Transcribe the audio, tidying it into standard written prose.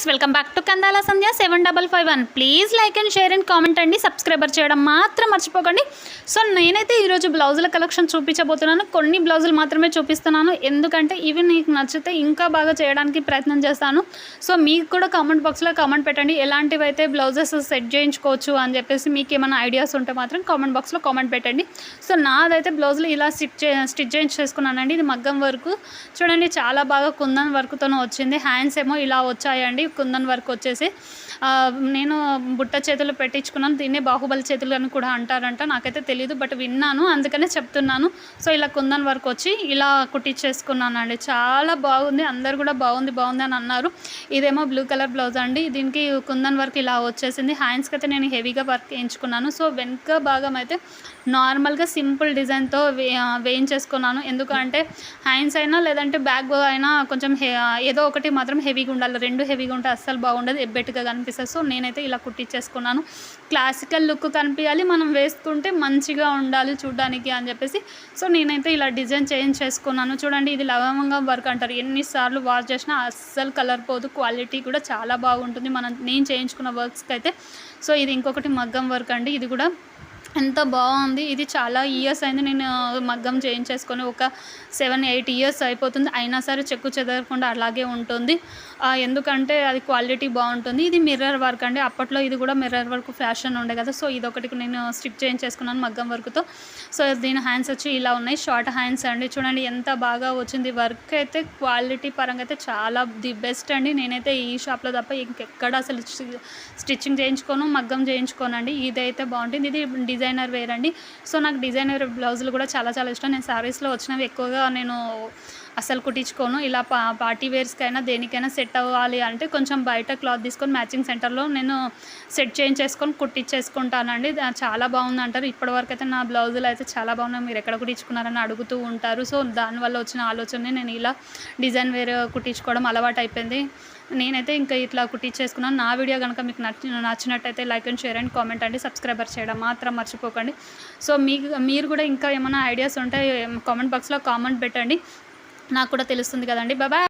Viewers welcome back to Kandala Sandhya 7551. Please like and share and comment అండి. Subscriber చేయడం మాత్రం మర్చిపోకండి. సో నేనైతే ఈరోజు బ్లౌజుల కలెక్షన్ చూపించబోతున్నాను. కొన్ని బ్లౌజులు మాత్రమే చూపిస్తున్నాను, ఎందుకంటే ఇవి నీకు నచ్చితే ఇంకా బాగా చేయడానికి ప్రయత్నం చేస్తాను. సో మీకు కూడా కామెంట్ బాక్స్లో కామెంట్ పెట్టండి, ఎలాంటివి అయితే బ్లౌజెస్ సెట్ చేయించుకోవచ్చు అని చెప్పేసి మీకు ఏమైనా ఐడియాస్ ఉంటే మాత్రం కామెంట్ బాక్స్లో కామెంట్ పెట్టండి. సో నాదైతే బ్లౌజులు ఇలా స్టిచ్ చేయించేసుకున్నానండి. ఇది మగ్గం వర్క్ చూడండి, చాలా బాగా కుందన్ వర్క్తోనే వచ్చింది. హ్యాండ్స్ ఏమో ఇలా వచ్చాయండి, కుందన్ వర్క్ వచ్చేసి. నేను బుట్ట చేతులు పెట్టించుకున్నాను, దీన్నే బాహుబలి చేతులు అని కూడా అంటారంట, నాకైతే తెలియదు, బట్ విన్నాను అందుకనే చెప్తున్నాను. సో ఇలా కుందన్ వర్క్ వచ్చి ఇలా కుట్టించేసుకున్నానండి. చాలా బాగుంది, అందరు కూడా బాగుంది బాగుంది అని అన్నారు. ఇదేమో బ్లూ కలర్ బ్లౌజ్ అండి, దీనికి కుందన్ వర్క్ ఇలా వచ్చేసింది. హ్యాండ్స్కి అయితే నేను హెవీగా వర్క్ వేయించుకున్నాను. సో వెనుక భాగం అయితే నార్మల్గా సింపుల్ డిజైన్తో వేయించేసుకున్నాను. ఎందుకంటే హ్యాండ్స్ అయినా లేదంటే బ్యాక్ అయినా కొంచెం ఏదో ఒకటి మాత్రం హెవీగా ఉండాలి, రెండు హెవీగా ఉంటే అస్సలు బాగుండదు, ఎబ్బెట్టుగా కనిపిస్తుంది. సో నేనైతే ఇలా కుట్టించేసుకున్నాను. క్లాసికల్ లుక్ కనిపించాలి, మనం వేసుకుంటే మంచిగా ఉండాలి చూడడానికి అని చెప్పేసి సో నేనైతే ఇలా డిజైన్ చేంజ్ చేసుకున్నాను. చూడండి, ఇది లవంగం వర్క్ అంటారు, ఎన్నిసార్లు వాష్ చేసినా అస్సలు కలర్ పోదు, క్వాలిటీ కూడా చాలా బాగుంటుంది నేను చేయించుకున్న వర్క్స్కి అయితే. సో ఇది ఇంకొకటి మగ్గం వర్క్ అండి, ఇది కూడా ఎంత బాగుంది. ఇది చాలా ఇయర్స్ అయింది నేను మగ్గం చేయించేసుకొని, ఒక 7-8 ఇయర్స్ అయిపోతుంది. అయినా సరే చెక్కు చెదరకుండా అలాగే ఉంటుంది, ఎందుకంటే అది క్వాలిటీ బాగుంటుంది. ఇది మిర్రర్ వర్క్ అండి, అప్పట్లో ఇది కూడా మిర్రర్ వర్క్ ఫ్యాషన్ ఉండే కదా. సో ఇదొకటి నేను స్టిచ్ చేయించేసుకున్నాను మగ్గం వర్క్తో. సో దీని హ్యాండ్స్ వచ్చి ఇలా ఉన్నాయి, షార్ట్ హ్యాండ్స్ అండి. చూడండి ఎంత బాగా వచ్చింది వర్క్ అయితే, క్వాలిటీ పరంగా అయితే చాలా ది బెస్ట్ అండి. నేనైతే ఈ షాప్లో తప్ప ఇంకెక్కడ అసలు స్టిచ్చింగ్ చేయించుకోను, మగ్గం చేయించుకోనండి. ఇదైతే బాగుంటుంది, ఇది డిజైనర్ వేర్ అండి. సో నాకు డిజైనర్ బ్లౌజులు కూడా చాలా చాలా ఇష్టం. నేను శారీస్లో వచ్చినవి ఎక్కువగా నేను అసలు కుట్టించుకోను. ఇలా పార్టీ వేర్స్కైనా దేనికైనా సెట్ అవ్వాలి అంటే కొంచెం బయట క్లాత్ తీసుకొని మ్యాచింగ్ సెంటర్లో నేను సెట్ చేయించేసుకొని కుట్టించేసుకుంటానండి. చాలా బాగుంది అంటారు. ఇప్పటివరకు అయితే నా బ్లౌజులు అయితే చాలా బాగున్నాయి, మీరు ఎక్కడ కుట్టించుకున్నారని అడుగుతూ ఉంటారు. సో దానివల్ల వచ్చిన ఆలోచన నేను ఇలా డిజైన్ వేర్ కుట్టించుకోవడం అలవాటు అయిపోయింది. నేనైతే ఇంకా ఇట్లా కుట్టించేసుకున్నాను. నా వీడియో కనుక మీకు నచ్చినట్టయితే like and share and comment అండి. సబ్స్క్రైబర్ చేయడం మాత్రం మర్చిపోకండి. సో మీరు కూడా ఇంకా ఏమైనా ఐడియాస్ ఉంటే కామెంట్ బాక్స్లో కామెంట్ పెట్టండి, నాకు కూడా తెలుస్తుంది కదండి. బాయ్.